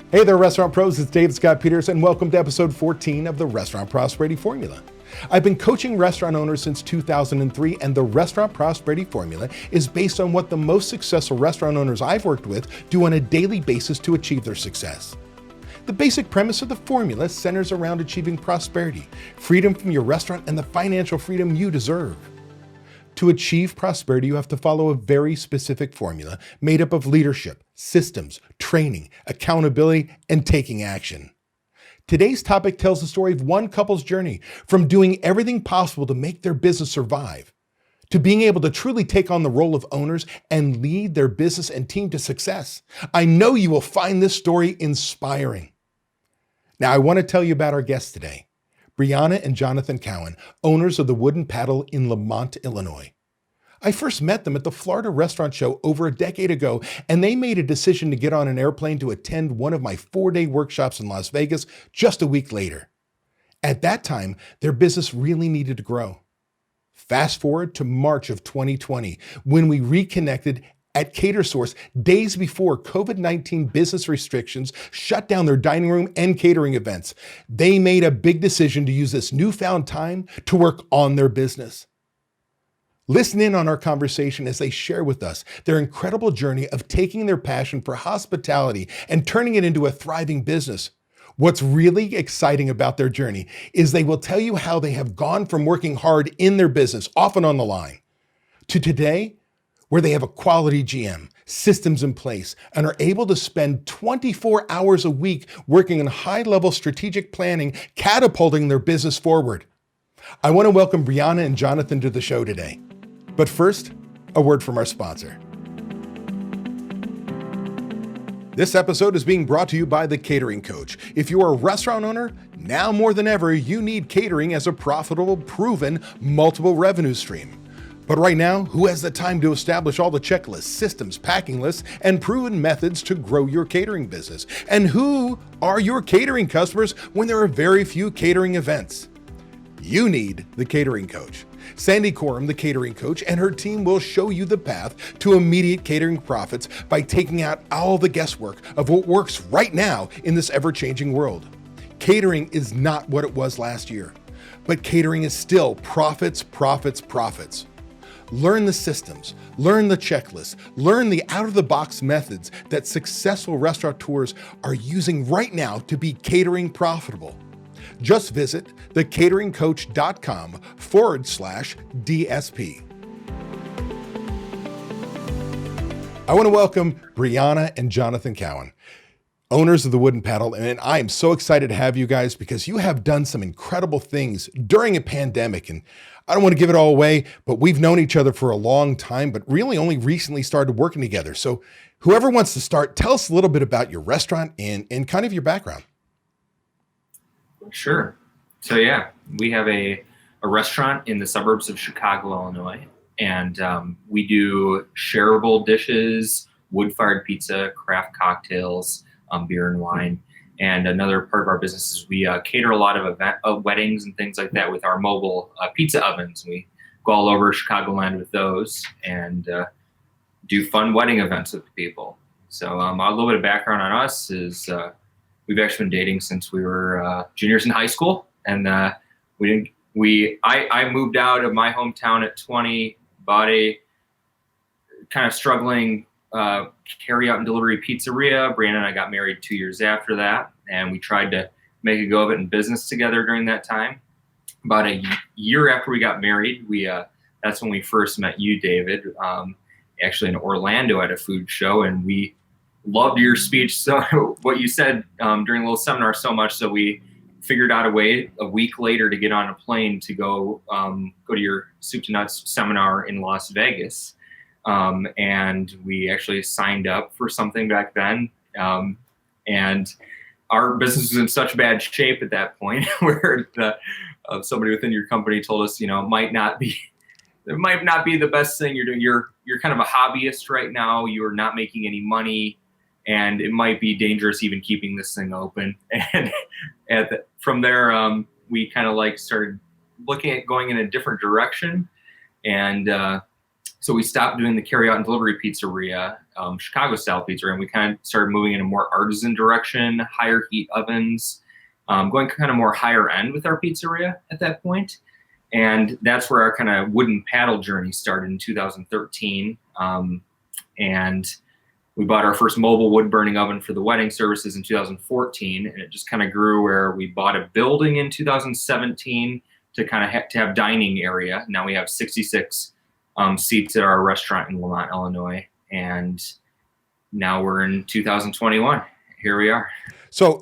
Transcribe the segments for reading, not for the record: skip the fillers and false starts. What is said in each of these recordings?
Hey there, restaurant pros. It's David Scott Peters, and welcome to episode 14 of the Restaurant Prosperity Formula. I've been coaching restaurant owners since 2003, and the Restaurant Prosperity Formula is based on what the most successful restaurant owners I've worked with do on a daily basis to achieve their success. The basic premise of the formula centers around achieving prosperity, freedom from your restaurant, and the financial freedom you deserve. To achieve prosperity, you have to follow a very specific formula made up of leadership, systems, training, accountability, and taking action. Today's topic tells the story of one couple's journey from doing everything possible to make their business survive, to being able to truly take on the role of owners and lead their business and team to success. I know you will find this story inspiring. Now, I want to tell you about our guests today. Brianna and Jonathan Cowan, owners of the Wooden Paddle in Lamont, Illinois. I first met them at the Florida Restaurant Show over a decade ago, and they made a decision to get on an airplane to attend one of my 4-day workshops in Las Vegas just a week later. At that time, their business really needed to grow. Fast forward to March of 2020, when we reconnected at CaterSource days before COVID-19 business restrictions shut down their dining room and catering events. They made a big decision to use this newfound time to work on their business. Listen in on our conversation as they share with us their incredible journey of taking their passion for hospitality and turning it into a thriving business. What's really exciting about their journey is they will tell you how they have gone from working hard in their business, often on the line, to today, where they have a quality GM, systems in place, and are able to spend 24 hours a week working on high-level strategic planning, catapulting their business forward. I want to welcome Brianna and Jonathan to the show today. But first, a word from our sponsor. This episode is being brought to you by the Catering Coach. If you're a restaurant owner, now more than ever, you need catering as a profitable, proven, multiple revenue stream. But right now, who has the time to establish all the checklists, systems, packing lists, and proven methods to grow your catering business? And who are your catering customers when there are very few catering events? You need the Catering Coach. Sandy Coram, the Catering Coach, and her team will show you the path to immediate catering profits by taking out all the guesswork of what works right now in this ever-changing world. Catering is not what it was last year, but catering is still profits, profits, profits. Learn the systems, learn the checklists, learn the out-of-the-box methods that successful restaurateurs are using right now to be catering profitable. Just visit thecateringcoach.com/DSP. I want to welcome Brianna and Jonathan Cowan, owners of the Wooden Paddle, and I am so excited to have you guys because you have done some incredible things during a pandemic. And I don't want to give it all away, but we've known each other for a long time, but really only recently started working together. So whoever wants to start, tell us a little bit about your restaurant and kind of your background. Sure. So yeah, we have a restaurant in the suburbs of Chicago, Illinois, and we do shareable dishes, wood-fired pizza, craft cocktails, beer and wine. And another part of our business is we cater a lot of weddings and things like that with our mobile pizza ovens. We go all over Chicagoland with those and do fun wedding events with people. So a little bit of background on us is we've actually been dating since we were juniors in high school, and I moved out of my hometown at 20, bought a kind of struggling carry out and delivery pizzeria. Brianna and I got married 2 years after that, and we tried to make a go of it in business together during that time. About a year after we got married, that's when we first met you, David, actually in Orlando at a food show, and we loved your speech, so what you said during a little seminar so much, so we figured out a way a week later to get on a plane to go to your Soup to Nuts seminar in Las Vegas. And we actually signed up for something back then. And our business was in such bad shape at that point where somebody within your company told us, it might not be the best thing you're doing. You're kind of a hobbyist right now. You're not making any money, and it might be dangerous even keeping this thing open. And from there, we kind of started looking at going in a different direction. And So we stopped doing the carry out and delivery pizzeria, Chicago style pizzeria, and we kind of started moving in a more artisan direction, higher heat ovens, going kind of more higher end with our pizzeria at that point. And that's where our kind of wooden paddle journey started in 2013. And we bought our first mobile wood burning oven for the wedding services in 2014. And it just kind of grew where we bought a building in 2017 to kind of to have dining area. Now we have 66 seats at our restaurant in Lamont, Illinois. And now we're in 2021. Here we are. So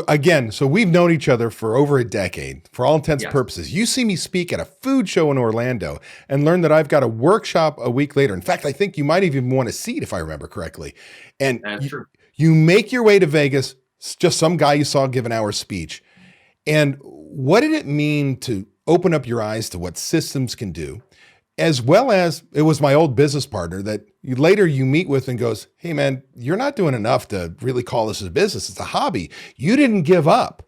again, so we've known each other for over a decade, for all intents and Yes. purposes. You see me speak at a food show in Orlando and learn that I've got a workshop a week later. In fact, I think you might even want a seat if I remember correctly. And That's true. you make your way to Vegas, just some guy you saw give an hour speech. And what did it mean to open up your eyes to what systems can do? As well as it was my old business partner that later you meet with and goes, hey man, you're not doing enough to really call this a business. It's a hobby. You didn't give up.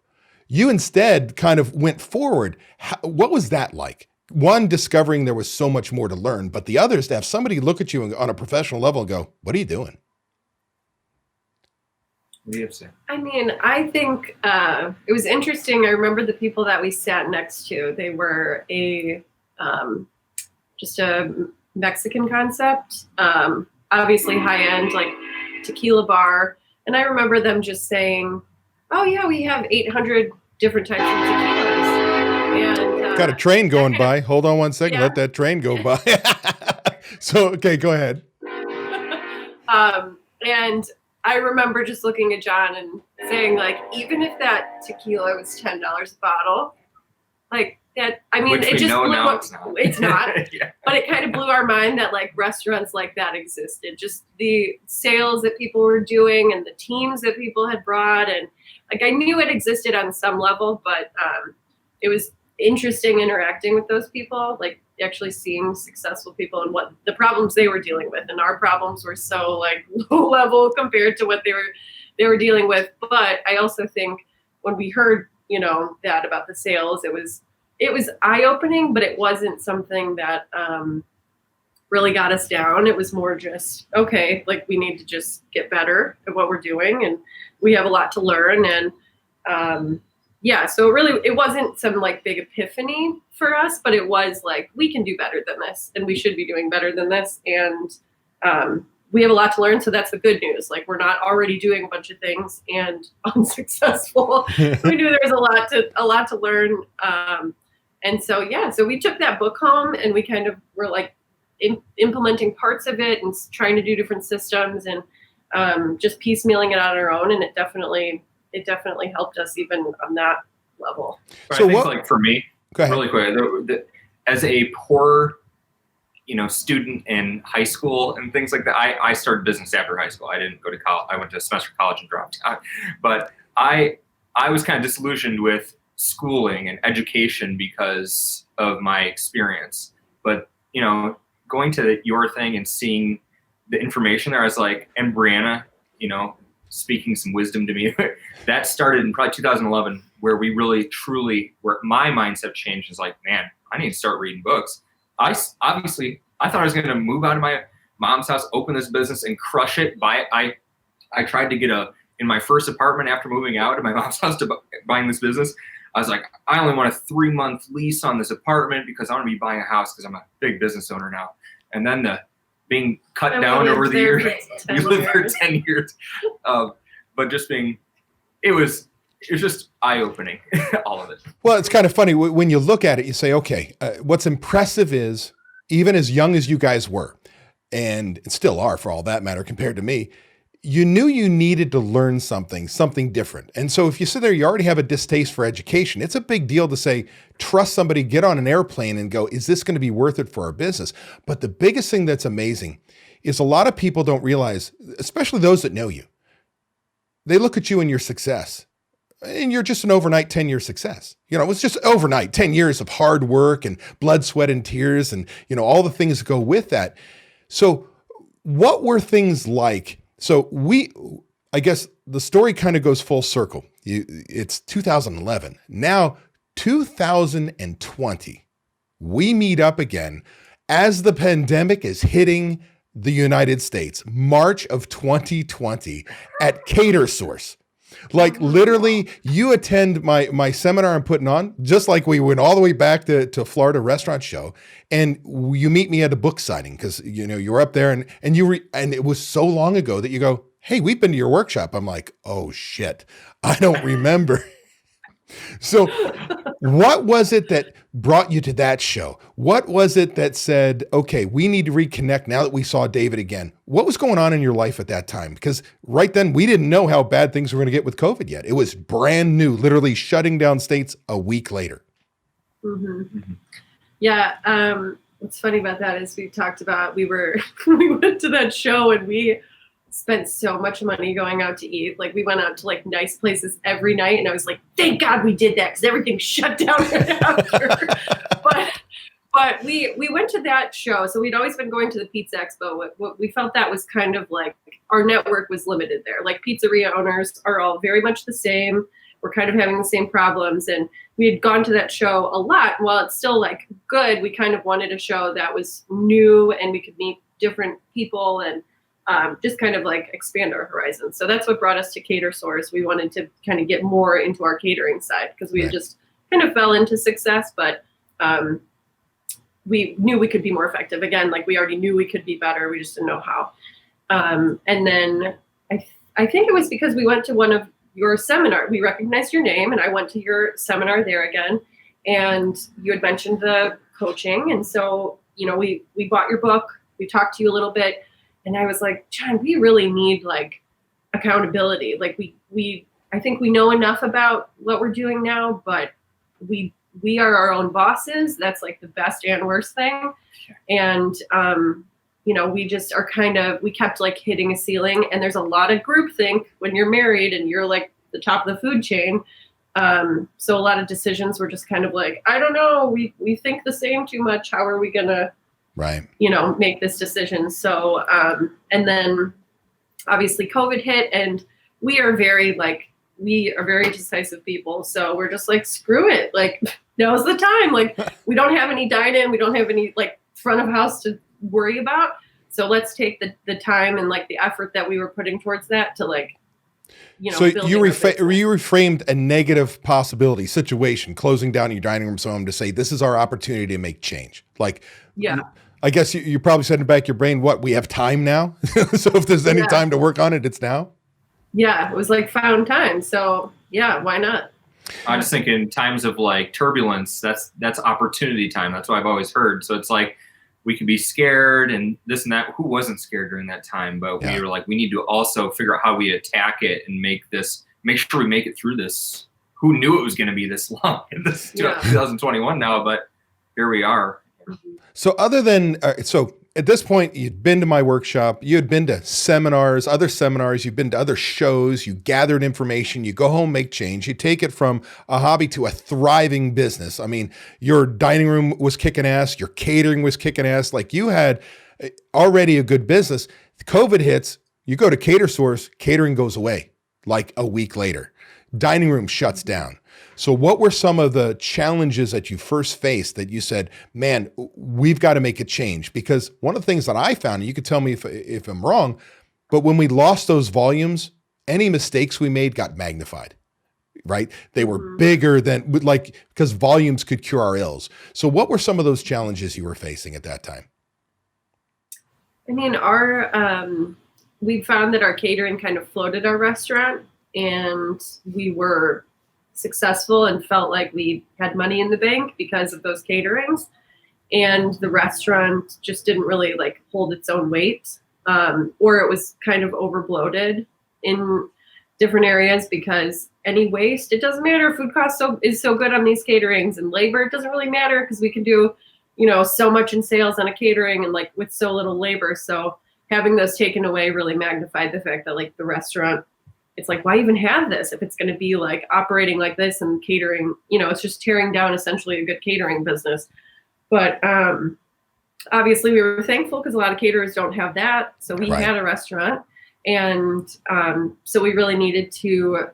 You instead kind of went forward. What was that like? One, discovering there was so much more to learn, but the other is to have somebody look at you on a professional level and go, what are you doing? What do you have to say? I mean, I think it was interesting. I remember the people that we sat next to. They were just a Mexican concept, obviously high end, like tequila bar. And I remember them just saying, oh yeah, we have 800 different types of tequilas. And Got a train going by. Hold on one second. Yeah. Let that train go by. So, okay, go ahead. and I remember just looking at John and saying, like, even if that tequila was $10 a bottle, like that, I mean, Which it we just know blew now up. it's not. It's not. Yeah. But it kind of blew our mind that like restaurants like that existed. Just the sales that people were doing and the teams that people had brought. And like, I knew it existed on some level, but it was interesting interacting with those people, like actually seeing successful people and what the problems they were dealing with. And our problems were so like low level compared to what they were dealing with. But I also think when we heard, that about the sales, it was eye-opening, but it wasn't something that really got us down. It was more just, okay, like we need to just get better at what we're doing, and we have a lot to learn. And so it wasn't some like big epiphany for us, but it was like, we can do better than this, and we should be doing better than this. And we have a lot to learn. So that's the good news. Like, we're not already doing a bunch of things and unsuccessful. We knew there was a lot to learn. And so we took that book home and we kind of were like implementing parts of it and trying to do different systems and just piecemealing it on our own. And it definitely helped us even on that level. But So I think, what- like for me, Go ahead. really quick, as a poor, student in high school and things like that, I started business after high school. I didn't go to college. I went to a semester of college and dropped out. But I was kind of disillusioned with schooling and education because of my experience. But, going to your thing and seeing the information there, I was like, and Brianna, speaking some wisdom to me, that started in probably 2011, where we really, truly, where my mindset changed is like, man, I need to start reading books. I thought I was going to move out of my mom's house, open this business and crush it. I tried to get in my first apartment after moving out of my mom's house to buying this business. I was like, I only want a 3-month lease on this apartment because I want to be buying a house because I'm a big business owner now. And then being cut And we down lived over the there years. for 10 You lived there years. 10 years. But just it was just eye-opening, all of it. Well, it's kind of funny when you look at it, you say, okay, what's impressive is even as young as you guys were, and still are for all that matter compared to me, you knew you needed to learn something different. And so if you sit there, you already have a distaste for education. It's a big deal to say, trust somebody, get on an airplane and go, is this going to be worth it for our business? But the biggest thing that's amazing is a lot of people don't realize, especially those that know you, they look at you and your success. And you're just an overnight 10-year success. It was just overnight 10 years of hard work and blood, sweat, and tears and, all the things that go with that. So what were things like? So I guess the story kind of goes full circle. It's 2011. Now, 2020, we meet up again as the pandemic is hitting the United States, March of 2020 at Cater Source. Like literally you attend my seminar I'm putting on, just like we went all the way back to Florida Restaurant Show, and you meet me at a book signing because you were up there and and it was so long ago that you go, hey, we've been to your workshop. I'm like, oh shit, I don't remember. So what was it that brought you to that show? What was it that said, okay, we need to reconnect now that we saw David again? What was going on in your life at that time? Because right then we didn't know how bad things were going to get with COVID yet. It was brand new, literally shutting down states a week later. Mm-hmm. Yeah. What's funny about that is we talked about, we went to that show and we spent so much money going out to eat. Like we went out to like nice places every night, and I was like, thank God we did that because everything shut down right after. but we went to that show. So we'd always been going to the Pizza Expo. What we felt that was kind of like our network was limited there. Like pizzeria owners are all very much the same. We're kind of having the same problems, and we had gone to that show a lot. While it's still like good, we kind of wanted a show that was new and we could meet different people and just kind of like expand our horizons. So that's what brought us to Cater Source. We wanted to kind of get more into our catering side because we had just kind of fell into success, but we knew we could be more effective. Again, like we already knew we could be better. We just didn't know how. And then I think it was because we went to one of your seminar. We recognized your name, and I went to your seminar there again. And you had mentioned the coaching. And so, we bought your book. We talked to you a little bit. And I was like, John, we really need like accountability. Like I think we know enough about what we're doing now, but we are our own bosses. That's like the best and worst thing. And, we just are we kept like hitting a ceiling, and there's a lot of groupthink when you're married and you're like the top of the food chain. So a lot of decisions were just kind of like, I don't know, we think the same too much. How are we going to, make this decision? So, and then obviously COVID hit, and we are very decisive people. So we're just like, screw it. Like now's the time. Like we don't have any dine-in. We don't have any like front of house to worry about. So let's take the time and like the effort that we were putting towards that to like, so you reframed a negative possibility situation, closing down your dining room home to say, this is our opportunity to make change. Like, yeah, I guess you probably said in the back of your brain, we have time now. So if there's any time to work on it, it's now. Yeah. It was like found time. So yeah, why not? I just think in times of like turbulence, that's opportunity time. That's what I've always heard. So it's like, we could be scared and this and that. Who wasn't scared during that time? But we were like, we need to also figure out how we attack it and make sure we make it through this. Who knew it was going to be this long? This 2021 now, but here we are. So other than, at this point, you'd been to my workshop, you had been to other seminars, you've been to other shows, you gathered information, you go home, make change, you take it from a hobby to a thriving business. I mean, your dining room was kicking ass, your catering was kicking ass, like you had already a good business. COVID hits, you go to Cater Source, catering goes away like a week later. Dining room shuts down. So what were some of the challenges that you first faced that you said, man, we've got to make a change? Because one of the things that I found, and you could tell me if I'm wrong, but when we lost those volumes, any mistakes we made got magnified, right? They were bigger than because volumes could cure our ills. So what were some of those challenges you were facing at that time? I mean, we found that our catering kind of floated our restaurant, and we were successful and felt like we had money in the bank because of those caterings, and the restaurant just didn't really like hold its own weight, or it was kind of over bloated in different areas because any waste, it doesn't matter. Food cost is so good on these caterings, and labor, it doesn't really matter because we can do so much in sales on a catering and like with so little labor. So having those taken away really magnified the fact that like the restaurant, it's like, why even have this if it's going to be like operating like this and catering, it's just tearing down essentially a good catering business. But obviously we were thankful because a lot of caterers don't have that. So we had a restaurant, and so we really needed to,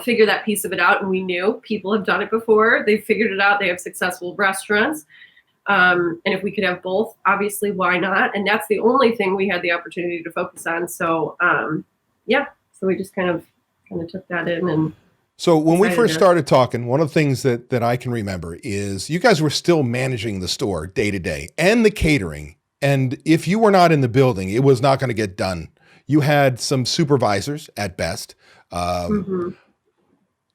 figure that piece of it out. And we knew people have done it before. They've figured it out. They have successful restaurants. And if we could have both, obviously, why not? And that's the only thing we had the opportunity to focus on. So, so we just kind of took that in. And so when we first started talking, one of the things that I can remember is you guys were still managing the store day to day and the catering. And if you were not in the building, it was not going to get done. You had some supervisors at best.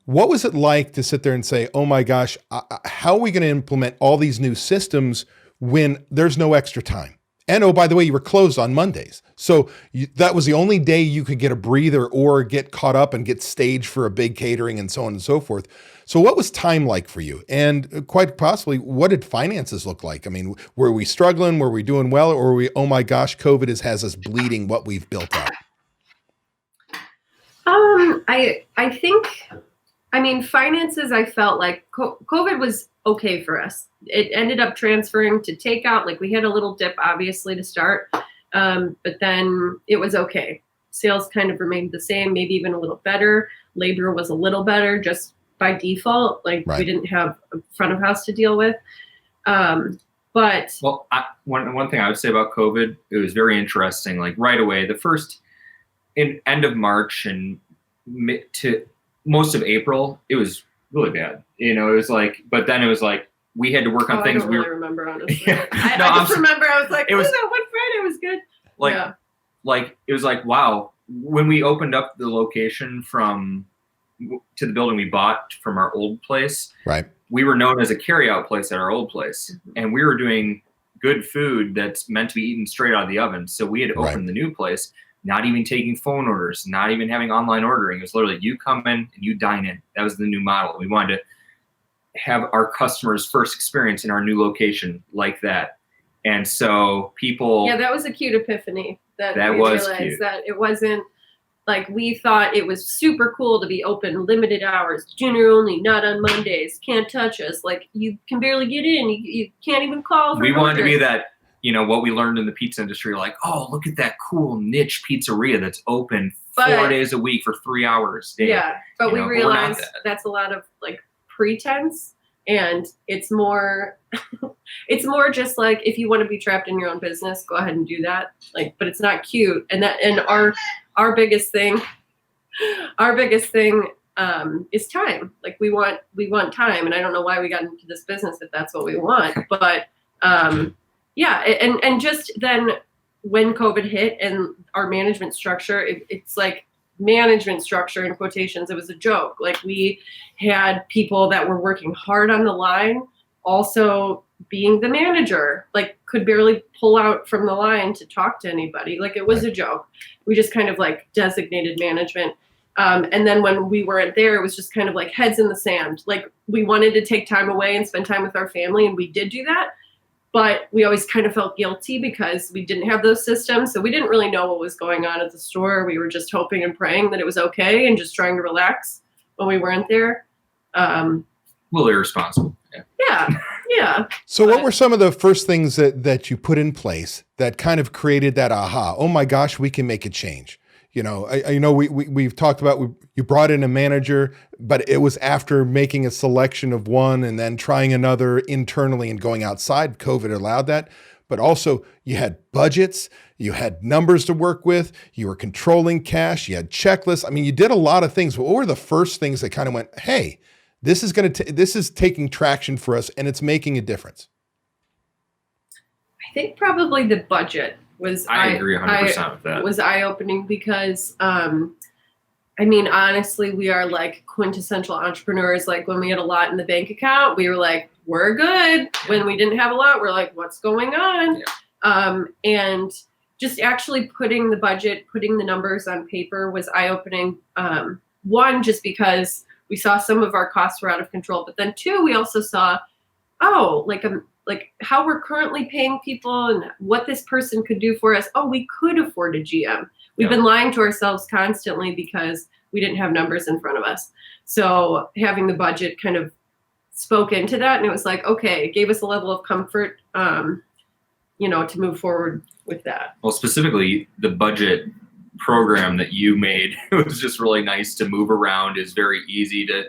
What was it like to sit there and say, oh my gosh, how are we going to implement all these new systems when there's no extra time? And oh, by the way, you were closed on Mondays. So that was the only day you could get a breather or get caught up and get staged for a big catering and so on and so forth. So what was time like for you? And quite possibly, what did finances look like? I mean, were we struggling? Were we doing well? Or were we, oh my gosh, COVID has us bleeding what we've built up? I think, finances, I felt like COVID was okay for us. It ended up transferring to takeout. Like we had a little dip, obviously, to start, but then it was okay. Sales kind of remained the same, maybe even a little better. Labor was a little better just by default. Like we didn't have a front of house to deal with. One thing I would say about COVID, it was very interesting. Like right away, end of March and to most of April, it was really bad. It was like, but then it was like, we had to work on things. I don't really remember, honestly. I just remember I was like, one Friday was good. Like it was like, wow, when we opened up the location to the building we bought from our old place, right? We were known as a carryout place at our old place, and we were doing good food that's meant to be eaten straight out of the oven. So we had opened the new place, not even taking phone orders, not even having online ordering. It was literally you come in and you dine in. That was the new model. We wanted to have our customers' first experience in our new location like that. And so people... Yeah, that was a cute epiphany. That we realized cute. That it wasn't like we thought it was super cool to be open limited hours, dinner only, not on Mondays, can't touch us. Like you can barely get in. You can't even call. We wanted to be that, what we learned in the pizza industry, like, oh, look at that cool niche pizzeria that's open 4 days a week for 3 hours. Yeah, but we realized that's a lot of like pretense, and it's more just like, if you want to be trapped in your own business, go ahead and do that. Like, but it's not cute. And our biggest thing is time. Like we want time, and I don't know why we got into this business if that's what we want, but and just then when COVID hit and our management structure, it's like management structure in quotations, it was a joke. Like we had people that were working hard on the line, also being the manager, like could barely pull out from the line to talk to anybody. Like it was a joke. We just kind of like designated management. And then when we weren't there, it was just kind of like heads in the sand. Like we wanted to take time away and spend time with our family, and we did do that. But we always kind of felt guilty because we didn't have those systems. So we didn't really know what was going on at the store. We were just hoping and praying that it was okay and just trying to relax when we weren't there. A little irresponsible. Yeah. So what were some of the first things that you put in place that kind of created that aha? Oh my gosh, we can make a change. I know we've talked about, you brought in a manager, but it was after making a selection of one and then trying another internally and going outside. COVID allowed that. But also you had budgets, you had numbers to work with, you were controlling cash, you had checklists. I mean, you did a lot of things. But what were the first things that kind of went, hey, this is taking traction for us and it's making a difference? I think probably the budget. I agree 100% with that. Was eye-opening because, honestly, we are like quintessential entrepreneurs. Like when we had a lot in the bank account, we were like, we're good. When we didn't have a lot, we're like, what's going on? Yeah. And just actually putting the budget, putting the numbers on paper was eye-opening. One, just because we saw some of our costs were out of control. But then two, we also saw, like how we're currently paying people and what this person could do for us. Oh, we could afford a GM. We've been lying to ourselves constantly because we didn't have numbers in front of us. So having the budget kind of spoke into that, and it was like, okay, it gave us a level of comfort, to move forward with that. Well, specifically the budget program that you made, it was just really nice to move around. It's very easy to,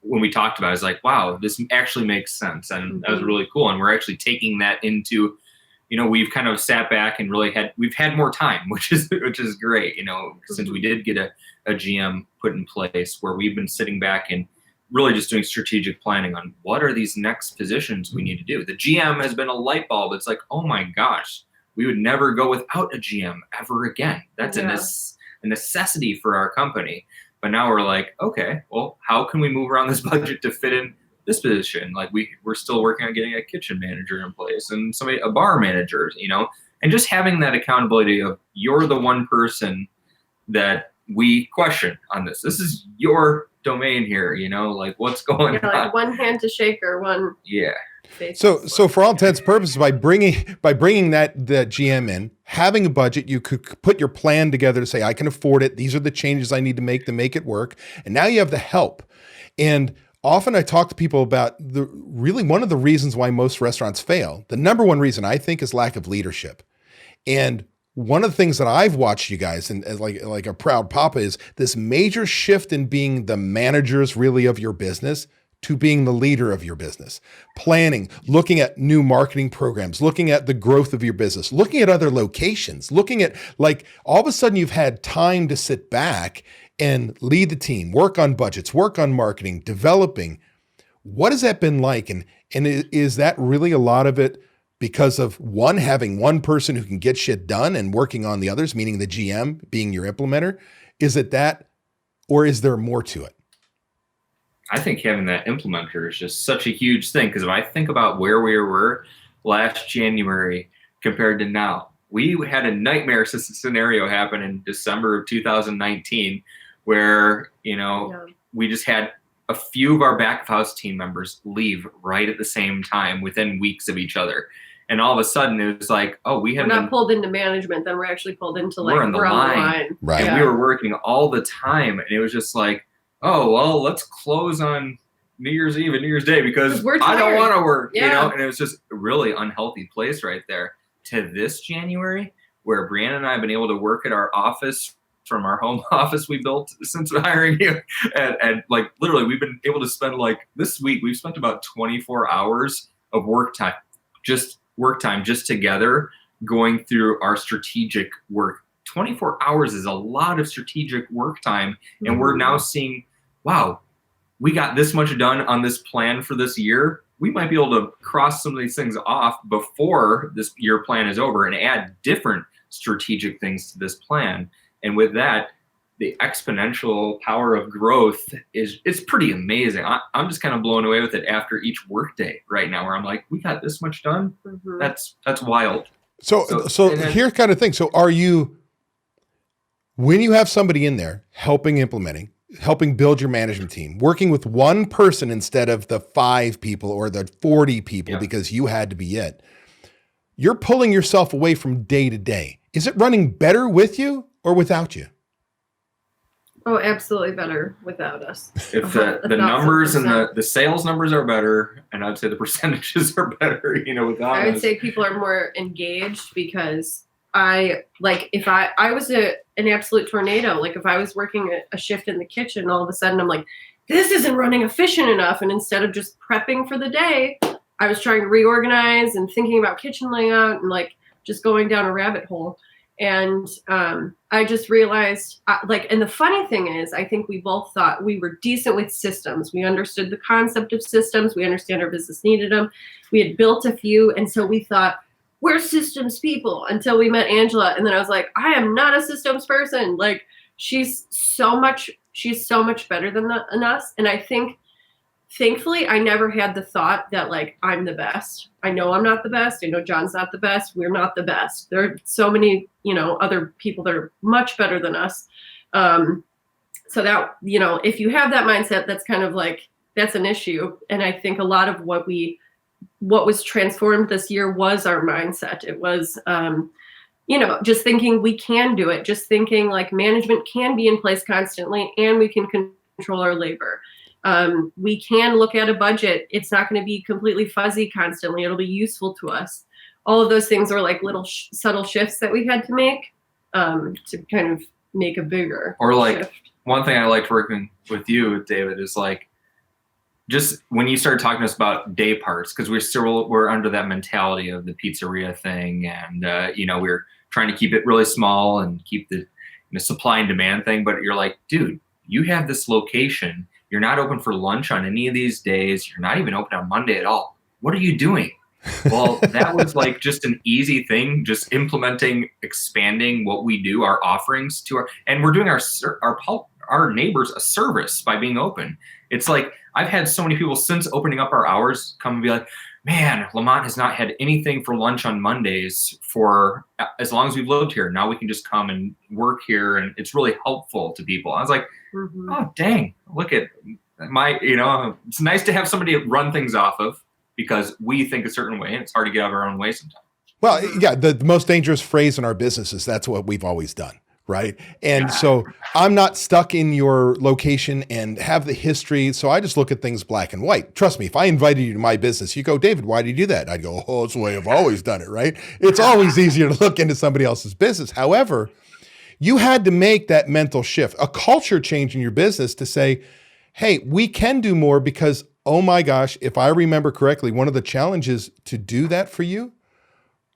when we talked about it, I was like, wow, this actually makes sense. And that was really cool. And we're actually taking that into, we've kind of sat back and we've had more time, which is great, since we did get a GM put in place, where we've been sitting back and really just doing strategic planning on what are these next positions we need to do. The GM has been a light bulb. It's like, oh my gosh, we would never go without a GM ever again. That's a necessity for our company. But now we're like, okay, well, how can we move around this budget to fit in this position? Like we're still working on getting a kitchen manager in place and a bar manager, and just having that accountability of you're the one person that we question on this. This is your domain here, like what's going on? Like one hand to shake or one. Yeah. So for all intents and purposes, by bringing that GM in, having a budget, you could put your plan together to say, I can afford it. These are the changes I need to make it work. And now you have the help. And often I talk to people about one of the reasons why most restaurants fail. The number one reason I think is lack of leadership. And one of the things that I've watched you guys, and as like a proud papa, is this major shift in being the managers really of your business to being the leader of your business. Planning, looking at new marketing programs, looking at the growth of your business, looking at other locations, looking at all of a sudden you've had time to sit back and lead the team, work on budgets, work on marketing, developing. What has that been like? And is that really a lot of it because of having one person who can get shit done and working on the others, meaning the GM being your implementer? Is it that, or is there more to it? I think having that implementer is just such a huge thing, because if I think about where we were last January compared to now, we had a nightmare scenario happen in December of 2019 where, we just had a few of our back of house team members leave right at the same time within weeks of each other. And all of a sudden it was like, oh, we're not pulled into management, then we're actually pulled into we're on the line. Right. And we were working all the time, and it was just like, oh, well, let's close on New Year's Eve and New Year's Day because I don't want to work, and it was just a really unhealthy place right there. To this January, where Brianna and I have been able to work at our office from our home office we built since hiring you. And literally we've been able to spend this week, we've spent about 24 hours of work time just together going through our strategic work. 24 hours is a lot of strategic work time. And we're now seeing, wow, we got this much done on this plan for this year. We might be able to cross some of these things off before this year plan is over and add different strategic things to this plan. And with that, the exponential power of growth it's pretty amazing. I'm just kind of blown away with it after each workday right now, where I'm like, we got this much done. That's wild. So here's kind of thing. So when you have somebody in there helping build your management team, working with one person instead of the 5 people or the 40 people because you had to be it, you're pulling yourself away from day to day. Is it running better with you or without you? Oh, absolutely better without us. If the numbers and the sales numbers are better, and I'd say the percentages are better, without us. I would say people are more engaged because if I was an absolute tornado, if I was working a shift in the kitchen, all of a sudden I'm like, this isn't running efficient enough. And instead of just prepping for the day, I was trying to reorganize and thinking about kitchen layout and just going down a rabbit hole. And I just realized, and the funny thing is, I think we both thought we were decent with systems. We understood the concept of systems. We understand our business needed them. We had built a few. And so we thought, we're systems people, until we met Angela. And then I was like, I am not a systems person. She's so much better than us. And I think, thankfully, I never had the thought that I'm the best. I know I'm not the best. I know John's not the best. We're not the best. There are so many, other people that are much better than us. So that, if you have that mindset, that's kind of that's an issue. And I think a lot of what was transformed this year was our mindset. It was, just thinking we can do it, just thinking management can be in place constantly and we can control our labor. We can look at a budget. It's not going to be completely fuzzy constantly. It'll be useful to us. All of those things are little subtle shifts that we had to make to kind of make a bigger shift. One thing I liked working with you, David, is just when you started talking to us about day parts, because we're under that mentality of the pizzeria thing, and we're trying to keep it really small and keep the supply and demand thing. But you're like, dude, you have this location. You're not open for lunch on any of these days. You're not even open on Monday at all. What are you doing? Well, that was like just an easy thing, just expanding what we do, our offerings and we're doing our neighbors a service by being open. It's like, I've had so many people since opening up our hours come and be like, man, Lamont has not had anything for lunch on Mondays for as long as we've lived here. Now we can just come and work here, and it's really helpful to people. I was like, oh, dang, look at it's nice to have somebody to run things off of, because we think a certain way and it's hard to get out of our own way sometimes. Well, yeah, the most dangerous phrase in our business is that's what we've always done. Right. And so I'm not stuck in your location and have the history. So I just look at things black and white. Trust me, if I invited you to my business, you go, David, why do you do that? I'd go, oh, it's the way I've always done it. Right. It's always easier to look into somebody else's business. However, you had to make that mental shift, a culture change in your business to say, hey, we can do more, because, oh my gosh, if I remember correctly, one of the challenges to do that for you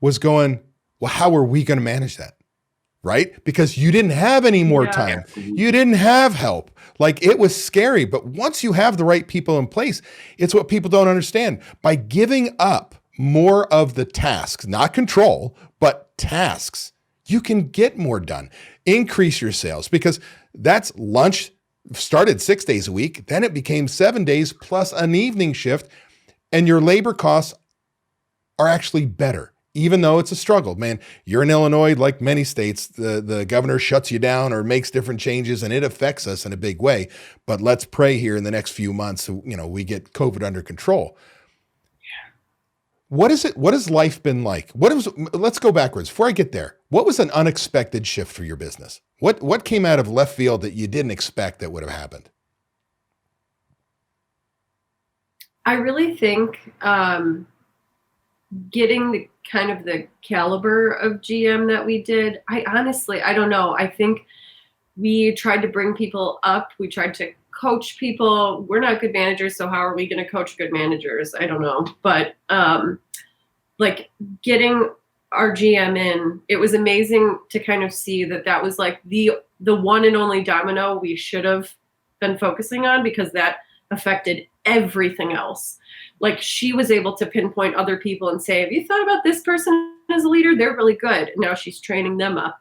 was going, well, how are we going to manage that? Right? Because you didn't have any more time. You didn't have help. Like, it was scary. But once you have the right people in place, it's what people don't understand. By giving up more of the tasks, not control, but tasks, you can get more done. Increase your sales, because that's lunch started 6 days a week. Then it became 7 days plus an evening shift. And your labor costs are actually better. Even though it's a struggle, man, you're in Illinois, like many states, the governor shuts you down or makes different changes, and it affects us in a big way. But let's pray here in the next few months, we get COVID under control. Yeah. What has life been like? Let's go backwards. Before I get there, what was an unexpected shift for your business? What came out of left field that you didn't expect that would have happened? I really think getting the kind of the caliber of GM that we did, I don't know. I think we tried to bring people up. We tried to coach people. We're not good managers, so how are we going to coach good managers? I don't know. But like getting our GM in, it was amazing to kind of see that was like the one and only domino we should have been focusing on, because that affected everything else. Like, she was able to pinpoint other people and say, have you thought about this person as a leader? They're really good. And now she's training them up.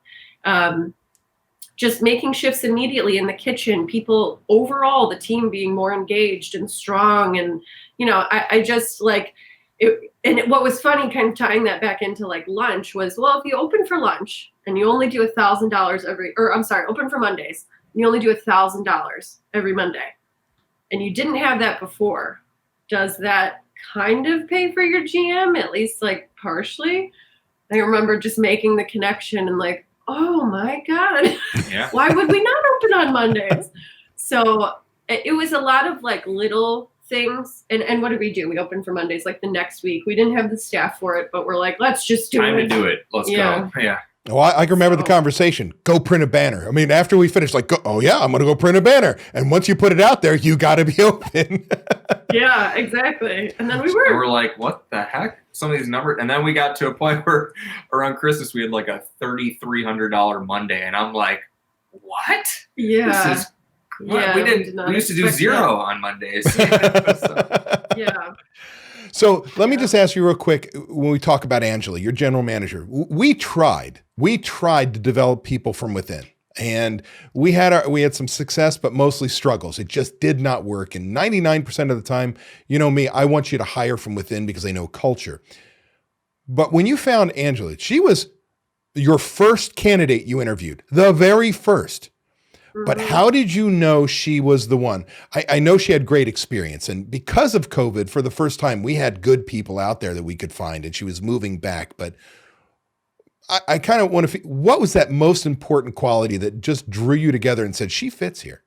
Just making shifts immediately in the kitchen, people overall, the team being more engaged and strong. And, I just like it. And what was funny, kind of tying that back into like lunch, was, well, if you open for lunch and you only do $1,000 open for Mondays, you only do $1,000 every Monday, and you didn't have that before, does that kind of pay for your GM, at least like partially? I remember just making the connection and like, oh my God, why would we not open on Mondays? So it was a lot of like little things. And what did we do? We opened for Mondays like the next week. We didn't have the staff for it, but we're like, let's just do it. Time to do it. Let's go. Yeah. Well, I can remember the conversation. Go print a banner. I mean, after we finished, like, oh yeah, I'm going to go print a banner. And once you put it out there, you got to be open. Yeah, exactly. And then we were. And we're like, what the heck? Some of these numbers. And then we got to a point where around Christmas, we had like a $3,300 Monday. And I'm like, what? Yeah. This is, what? We used to do zero on Mondays. Yeah. So let me just ask you real quick, when we talk about Angela, your general manager, we tried to develop people from within, and we had some success, but mostly struggles. It just did not work. And 99% of the time, you know me, I want you to hire from within because I know culture. But when you found Angela, she was your first candidate you interviewed, the very first. But how did you know she was the one? I know she had great experience. And because of COVID, for the first time, we had good people out there that we could find, and she was moving back. But I kind of want to, what was that most important quality that just drew you together and said, she fits here?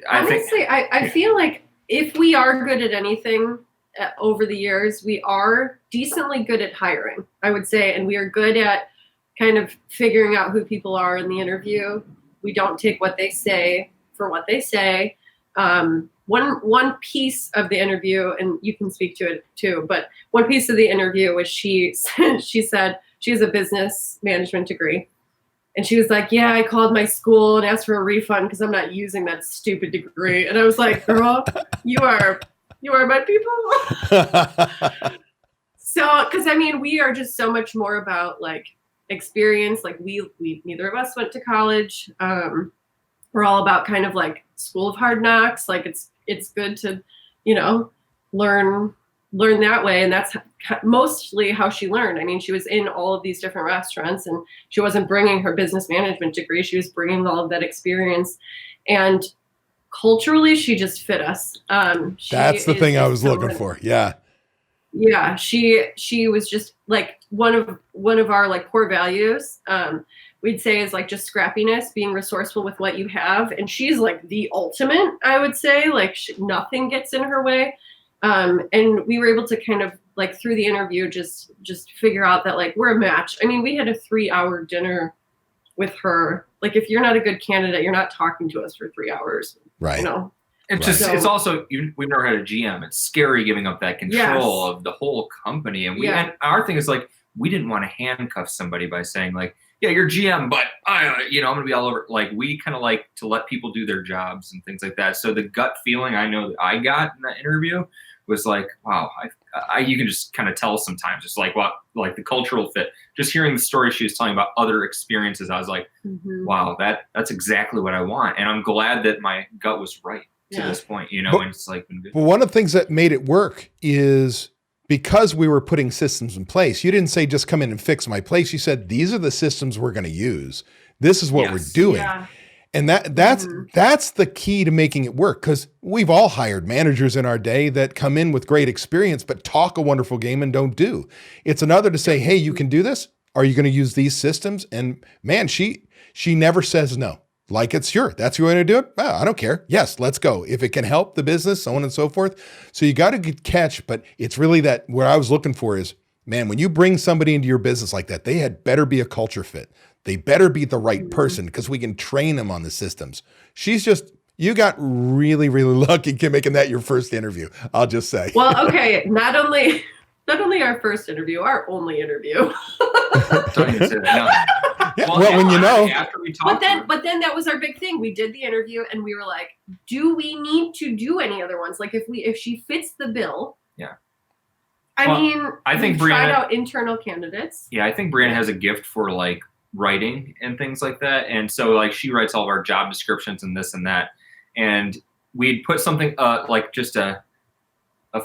I feel like if we are good at anything over the years, we are decently good at hiring, I would say. And we are good at kind of figuring out who people are in the interview. We don't take what they say for what they say. When one piece of the interview, and you can speak to it too, but one piece of the interview was she said she has a business management degree. And she was like, yeah, I called my school and asked for a refund because I'm not using that stupid degree. And I was like, girl, you are my people. So, because I mean, we are just so much more about like experience. Like we neither of us went to college. We're all about kind of like school of hard knocks. Like it's good to, learn that way. And that's mostly how she learned. I mean, she was in all of these different restaurants and she wasn't bringing her business management degree. She was bringing all of that experience, and culturally she just fit us. That's the thing I was looking for. Yeah. Yeah. She was just like one of our like core values. We'd say is like just scrappiness, being resourceful with what you have. And she's like the ultimate, I would say, like nothing gets in her way. And we were able to kind of like through the interview, just figure out that like we're a match. I mean, we had a 3-hour dinner with her. Like if you're not a good candidate, you're not talking to us for 3 hours. Right. It's just, it's also, we've never had a GM. It's scary giving up that control of the whole company. And and our thing is like, we didn't want to handcuff somebody by saying like, yeah, you're GM, but I'm going to be all over. Like we kind of like to let people do their jobs and things like that. So the gut feeling I know that I got in that interview was like, wow, you can just kind of tell sometimes. It's like, what, like the cultural fit. Just hearing the story she was telling about other experiences, I was like, wow, that's exactly what I want. And I'm glad that my gut was right to this point, and it's like been good. But one of the things that made it work is because we were putting systems in place. You didn't say just come in and fix my place. You said these are the systems we're going to use. This is what we're doing. Yeah. And that's the key to making it work, because we've all hired managers in our day that come in with great experience, but talk a wonderful game and don't do. It's another to say, hey, you can do this. Are you going to use these systems? And man, she never says no. Like it's sure. That's your way to do it. Oh, I don't care. Yes, let's go. If it can help the business, so on and so forth. So you got to catch, but it's really that what I was looking for is, man, when you bring somebody into your business like that, they had better be a culture fit. They better be the right person because we can train them on the systems. You got really, really lucky making that your first interview. I'll just say. Well, okay. Not only our first interview, our only interview. After we talked, but then that was our big thing. We did the interview and we were like, do we need to do any other ones? Like if she fits the bill. Yeah. I think we tried out internal candidates. Yeah, I think Brianna has a gift for like writing and things like that. And so like she writes all of our job descriptions and this and that. And we'd put something like just a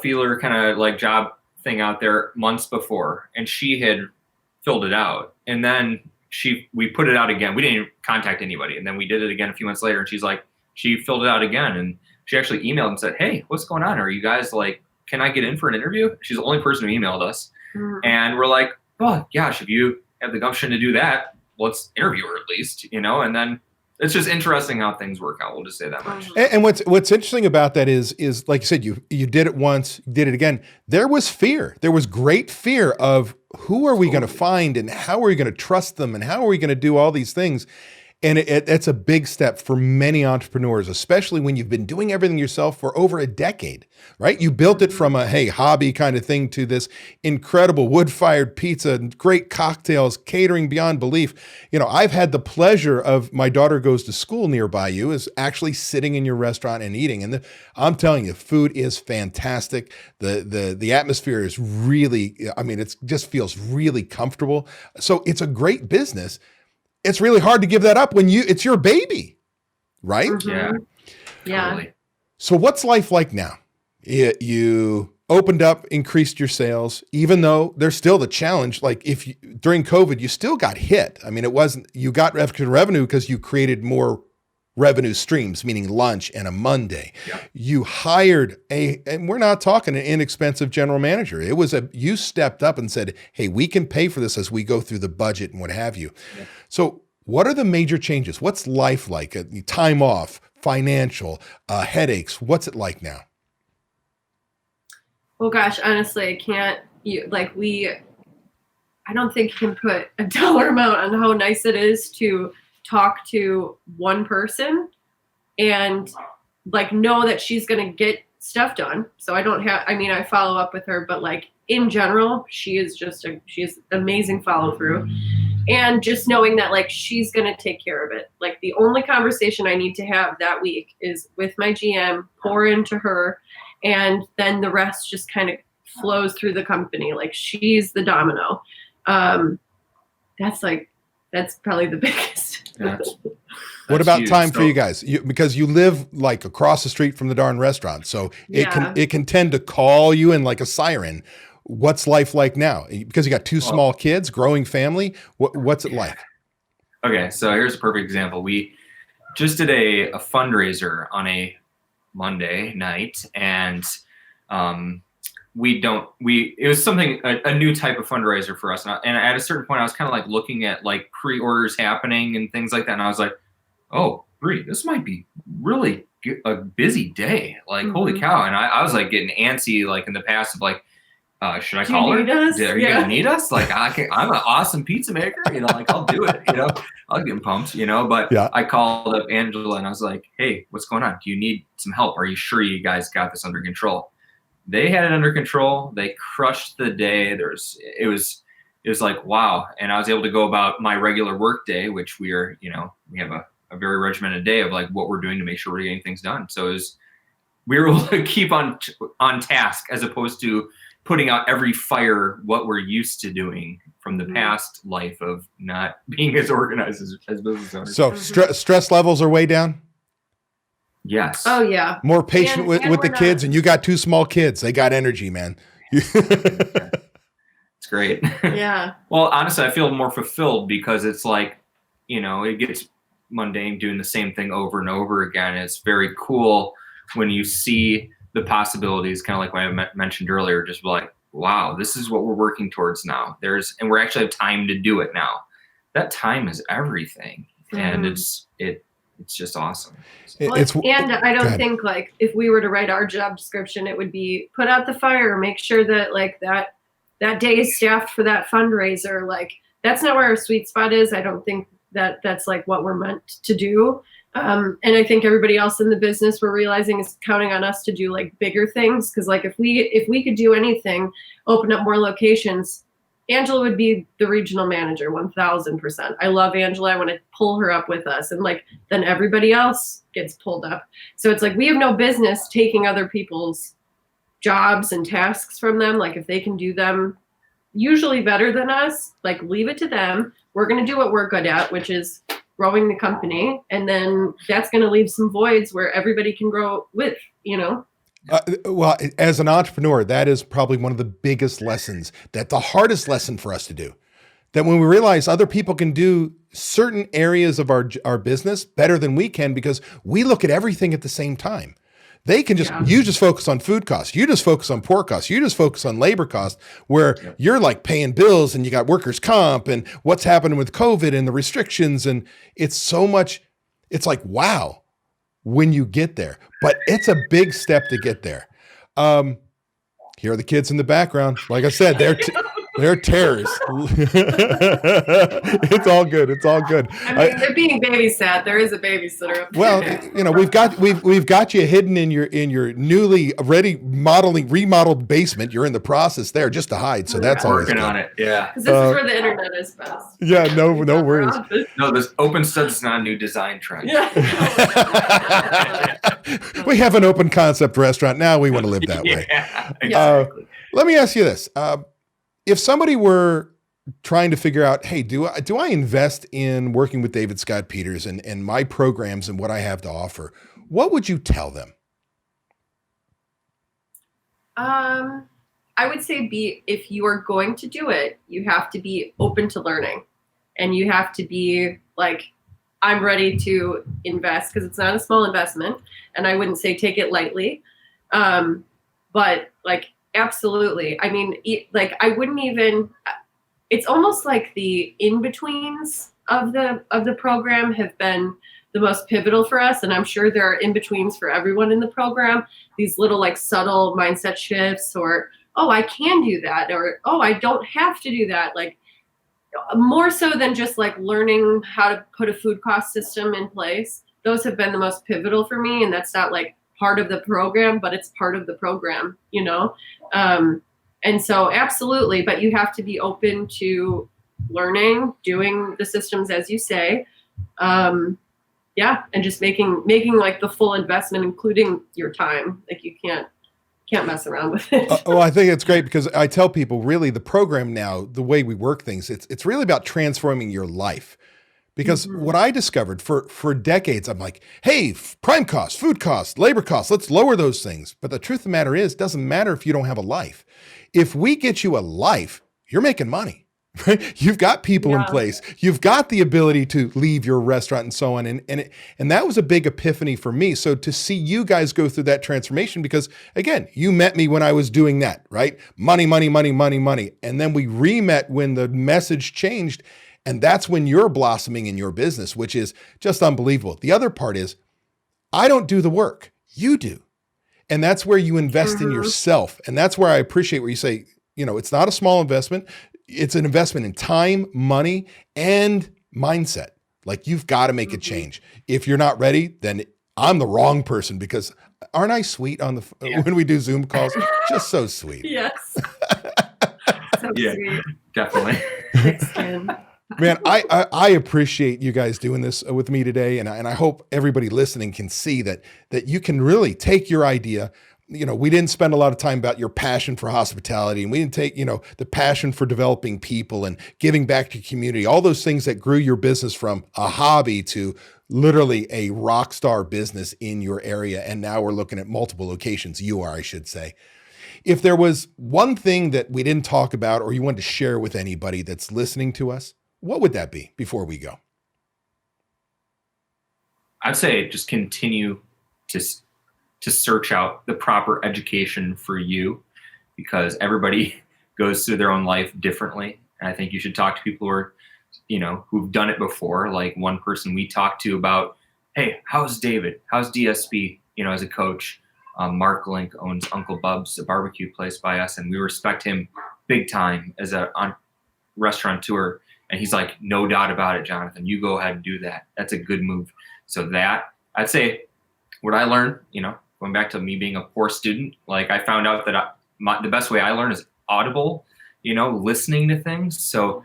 feeler kind of like job thing out there months before, and she had filled it out. And then we put it out again. We didn't even contact anybody. And then we did it again a few months later, and she's like, she filled it out again. And she actually emailed and said, hey, what's going on? Are you guys like, can I get in for an interview? She's the only person who emailed us. And we're like, oh gosh, if you have the gumption to do that, let's interview her at least, and then it's just interesting how things work out. We'll just say that much. And what's interesting about that is like you said, you did it once, did it again. There was fear. There was great fear of who are we going to find and how are we going to trust them and how are we going to do all these things. And it's a big step for many entrepreneurs, especially when you've been doing everything yourself for over a decade, right? You built it from a, hey, hobby kind of thing to this incredible wood-fired pizza, great cocktails, catering beyond belief. I've had the pleasure of my daughter goes to school nearby you, is actually sitting in your restaurant and eating. And I'm telling you, food is fantastic. The atmosphere is really, it just feels really comfortable. So it's a great business. It's really hard to give that up when it's your baby, right? Yeah. Totally. So what's life like now? You opened up, increased your sales, even though there's still the challenge. Like during COVID, you still got hit. It wasn't, you got extra revenue because you created more revenue streams, meaning lunch and a Monday. Yeah. You hired and we're not talking an inexpensive general manager. It was you stepped up and said, hey, we can pay for this as we go through the budget and what have you. Yeah. So what are the major changes? What's life like? Time off, financial, headaches. What's it like now? Well, gosh, honestly, I can't, I don't think you can put a dollar amount on how nice it is to talk to one person and like know that she's going to get stuff done. So I follow up with her, but like in general, she is amazing follow through. And just knowing that like she's going to take care of it. Like the only conversation I need to have that week is with my GM, pour into her, and then the rest just kind of flows through the company. Like she's the domino. That's probably the biggest. What about huge. time for you guys? Because you live like across the street from the darn restaurant, so it can tend to call you in like a siren. What's life like now? Because you got two small kids, growing family. What's it like? Okay, so here's a perfect example. We just did a fundraiser on a Monday night, and it was something, a new type of fundraiser for us. And at a certain point, I was kind of like looking at like pre-orders happening and things like that. And I was like, oh, Bree, this might be really a busy day. Like, holy cow. And I was like getting antsy, like in the past of like, should I call her? Are you gonna need us? Like, I'm an awesome pizza maker, like I'll do it, I'll get pumped, but I called up Angela and I was like, hey, what's going on? Do you need some help? Are you sure you guys got this under control? They had it under control. They crushed the day. It was like, wow. And I was able to go about my regular work day, which we have a very regimented day of like what we're doing to make sure we're getting things done. So we were able to keep on task as opposed to putting out every fire what we're used to doing from the past life of not being as organized as business owners. So stress levels are way down? Yes. Oh, yeah. More patient with the kids, and you got two small kids. They got energy, man. It's great. Yeah. Well, honestly, I feel more fulfilled because it's like, it gets mundane doing the same thing over and over again. It's very cool when you see the possibilities, kind of like what I mentioned earlier, just like, wow, this is what we're working towards now. And we actually have time to do it now. That time is everything. And it's just awesome. And I don't think like if we were to write our job description, it would be put out the fire, make sure that like that day is staffed for that fundraiser. Like that's not where our sweet spot is. I don't think that's like what we're meant to do. And I think everybody else in the business we're realizing is counting on us to do like bigger things. Cause like if we could do anything, open up more locations, Angela would be the regional manager, 1000%. I love Angela. I want to pull her up with us. And like, then everybody else gets pulled up. So it's like, we have no business taking other people's jobs and tasks from them. Like if they can do them usually better than us, like leave it to them. We're going to do what we're good at, which is growing the company. And then that's going to leave some voids where everybody can grow with, Well, as an entrepreneur, that is probably one of the biggest lessons, that the hardest lesson for us to do, that when we realize other people can do certain areas of our business better than we can, because we look at everything at the same time. They can you just focus on food costs. You just focus on pork costs. You just focus on labor costs, where you're like paying bills and you got workers' comp and what's happening with COVID and the restrictions. And it's so much, it's like, wow, when you get there, but it's a big step to get there. Here are the kids in the background. Like I said, they're terrors. It's all good. It's all good. I mean, they're being babysat. There is a babysitter up there. Well, we've got you hidden in your newly remodeled basement. You're in the process there just to hide. So that's always working on it. Yeah. Because this is where the internet is best. Yeah. No worries. No, this open studs is not a new design trend. Yeah. We have an open concept restaurant now. We want to live that way. Exactly. Let me ask you this. If somebody were trying to figure out, hey, do I invest in working with David Scott Peters and my programs and what I have to offer, what would you tell them? I would say if you are going to do it, you have to be open to learning, and you have to be like, I'm ready to invest, because it's not a small investment, and I wouldn't say take it lightly. But like, absolutely. I mean, like I wouldn't even, it's almost like the in-betweens of the program have been the most pivotal for us. And I'm sure there are in-betweens for everyone in the program, these little like subtle mindset shifts, or, oh, I can do that, or, oh, I don't have to do that. Like more so than just like learning how to put a food cost system in place. Those have been the most pivotal for me. And that's not like part of the program, but it's part of the program, you know? And so absolutely, but you have to be open to learning, doing the systems as you say. Yeah. And just making like the full investment, including your time. Like you can't mess around with it. Well, I think it's great because I tell people really the program now, the way we work things, it's really about transforming your life. Because what I discovered for decades, I'm like, hey, prime costs, food costs, labor costs, let's lower those things. But the truth of the matter is, it doesn't matter if you don't have a life. If we get you a life, you're making money. Right? You've got people in place. You've got the ability to leave your restaurant and so on. And that was a big epiphany for me. So to see you guys go through that transformation, because again, you met me when I was doing that, right? Money, money, money, money, money. And then we re-met when the message changed. And that's when you're blossoming in your business, which is just unbelievable. The other part is I don't do the work. You do. And that's where you invest in yourself. And that's where I appreciate where you say, it's not a small investment. It's an investment in time, money, and mindset. Like you've got to make a change. If you're not ready, then I'm the wrong person because aren't I sweet on when we do Zoom calls? Just so sweet. Yes. So sweet. Definitely. Man, I appreciate you guys doing this with me today. And I hope everybody listening can see that you can really take your idea. We didn't spend a lot of time about your passion for hospitality, and we didn't take, the passion for developing people and giving back to community, all those things that grew your business from a hobby to literally a rock star business in your area. And now we're looking at multiple locations. You are, I should say. If there was one thing that we didn't talk about or you wanted to share with anybody that's listening to us, what would that be before we go? I'd say just continue to search out the proper education for you, because everybody goes through their own life differently. And I think you should talk to people who are, who've done it before. Like one person we talked to about, hey, how's David? How's DSP? As a coach, Mark Link owns Uncle Bub's, a barbecue place by us. And we respect him big time as a restaurateur. And he's like, no doubt about it, Jonathan, you go ahead and do that. That's a good move. So that I'd say what I learned, going back to me being a poor student, like I found out that the best way I learn is audible, listening to things. So,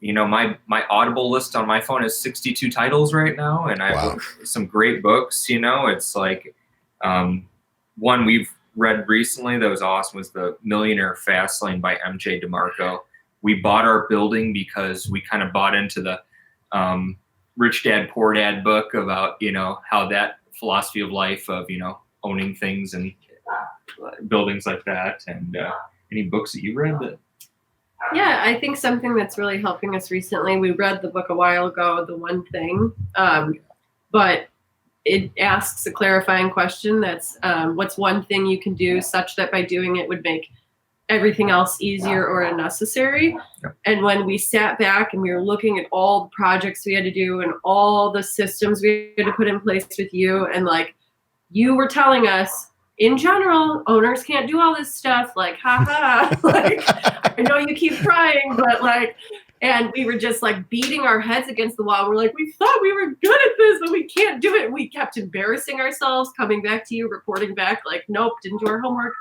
my Audible list on my phone is 62 titles right now. And I have some great books, it's like one we've read recently that was awesome was The Millionaire Fastlane by MJ DeMarco. We bought our building because we kind of bought into the Rich Dad, Poor Dad book about, how that philosophy of life of, owning things and buildings like that. And any books that you read that? Yeah, I think something that's really helping us recently, we read the book a while ago, The One Thing, but it asks a clarifying question that's what's one thing you can do such that by doing it would make everything else easier or unnecessary. Yep. And when we sat back and we were looking at all the projects we had to do and all the systems we had to put in place with you, and like you were telling us, in general, owners can't do all this stuff, like, haha, like, I know you keep trying, but like, and we were just like beating our heads against the wall. We're like, we thought we were good at this, but we can't do it. We kept embarrassing ourselves, coming back to you, reporting back, like, nope, didn't do our homework.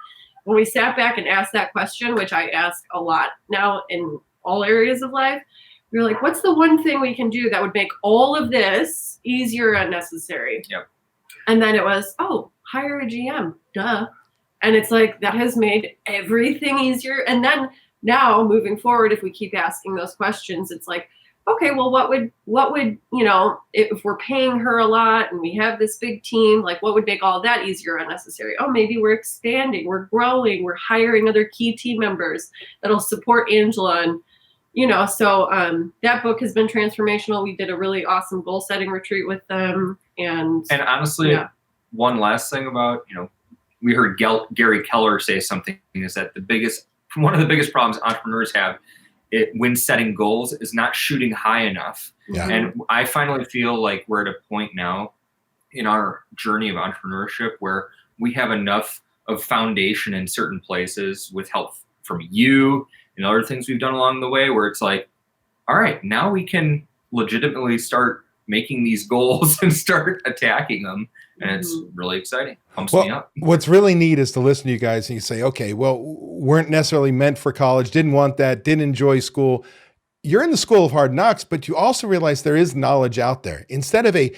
When we sat back and asked that question, which I ask a lot now in all areas of life, we were like, what's the one thing we can do that would make all of this easier and necessary? Yep. And then it was, hire a GM, duh. And it's like, that has made everything easier. And then now moving forward, if we keep asking those questions, it's like, okay, well, what would, if we're paying her a lot and we have this big team, like what would make all that easier or unnecessary? Oh, maybe we're expanding, we're growing, we're hiring other key team members that'll support Angela. And, so that book has been transformational. We did a really awesome goal setting retreat with them. And honestly, one last thing about, we heard Gary Keller say something is that one of the biggest problems entrepreneurs have when setting goals is not shooting high enough. Yeah. And I finally feel like we're at a point now in our journey of entrepreneurship where we have enough of foundation in certain places with help from you and other things we've done along the way where it's like, all right, now we can legitimately start making these goals and start attacking them. And it's really exciting. pumps me up. What's really neat is to listen to you guys and you say, okay, well, weren't necessarily meant for college, didn't want that, didn't enjoy school. You're in the school of hard knocks, but you also realize there is knowledge out there. Instead of a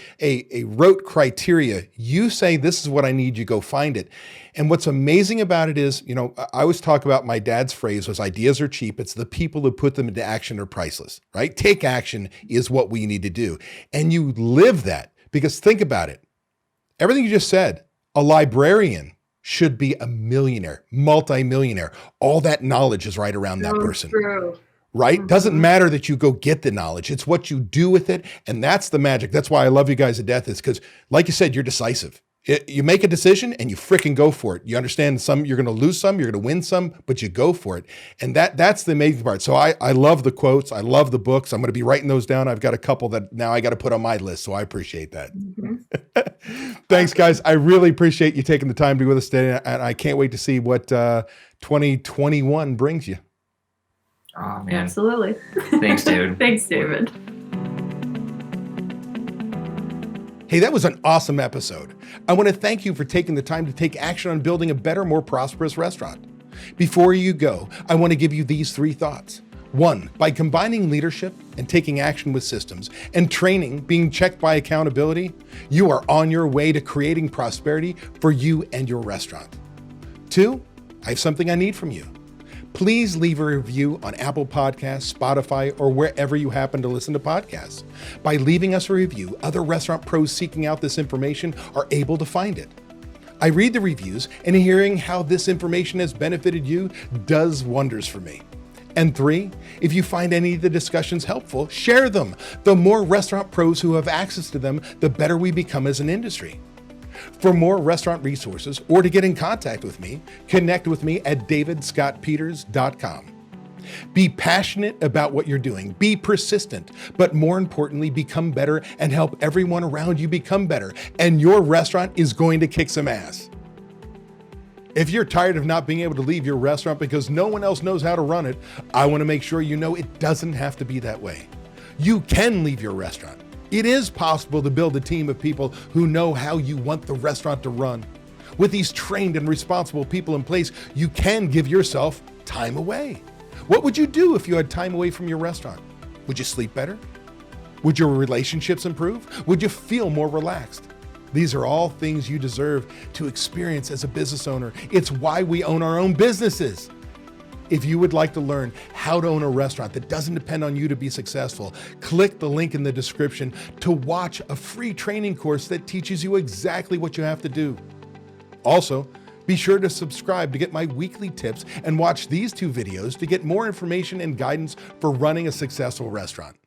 rote criteria, you say, this is what I need, you go find it. And what's amazing about it is, you know, I always talk about my dad's phrase was ideas are cheap. It's the people who put them into action are priceless, right? Take action is what we need to do. And you live that, because think about it. Everything you just said, a librarian should be a millionaire, multi-millionaire. All that knowledge is right around that person. True. Right? Mm-hmm. Doesn't matter that you go get the knowledge. It's what you do with it. And that's the magic. That's why I love you guys to death, is because, like you said, you're decisive. You make a decision and you freaking go for it. You understand you're going to lose some, you're going to win some, but you go for it. And that's the amazing part. So I love the quotes. I love the books. I'm going to be writing those down. I've got a couple that now I got to put on my list. So I appreciate that. Mm-hmm. Thanks, guys. I really appreciate you taking the time to be with us today. And I can't wait to see what 2021 brings you. Oh, man. Absolutely. Thanks, David. Thanks, David. Hey, that was an awesome episode. I want to thank you for taking the time to take action on building a better, more prosperous restaurant. Before you go, I want to give you these 3 thoughts. 1, by combining leadership and taking action with systems and training being checked by accountability, you are on your way to creating prosperity for you and your restaurant. 2, I have something I need from you. Please leave a review on Apple Podcasts, Spotify, or wherever you happen to listen to podcasts. By leaving us a review, other restaurant pros seeking out this information are able to find it. I read the reviews, and hearing how this information has benefited you does wonders for me. And 3, if you find any of the discussions helpful, share them. The more restaurant pros who have access to them, the better we become as an industry. For more restaurant resources or to get in contact with me, connect with me at davidscottpeters.com. Be passionate about what you're doing, be persistent, but more importantly, become better and help everyone around you become better, and your restaurant is going to kick some ass. If you're tired of not being able to leave your restaurant because no one else knows how to run it, I want to make sure you know it doesn't have to be that way. You can leave your restaurant. It is possible to build a team of people who know how you want the restaurant to run. With these trained and responsible people in place, you can give yourself time away. What would you do if you had time away from your restaurant? Would you sleep better? Would your relationships improve? Would you feel more relaxed? These are all things you deserve to experience as a business owner. It's why we own our own businesses. If you would like to learn how to own a restaurant that doesn't depend on you to be successful, click the link in the description to watch a free training course that teaches you exactly what you have to do. Also, be sure to subscribe to get my weekly tips and watch these 2 videos to get more information and guidance for running a successful restaurant.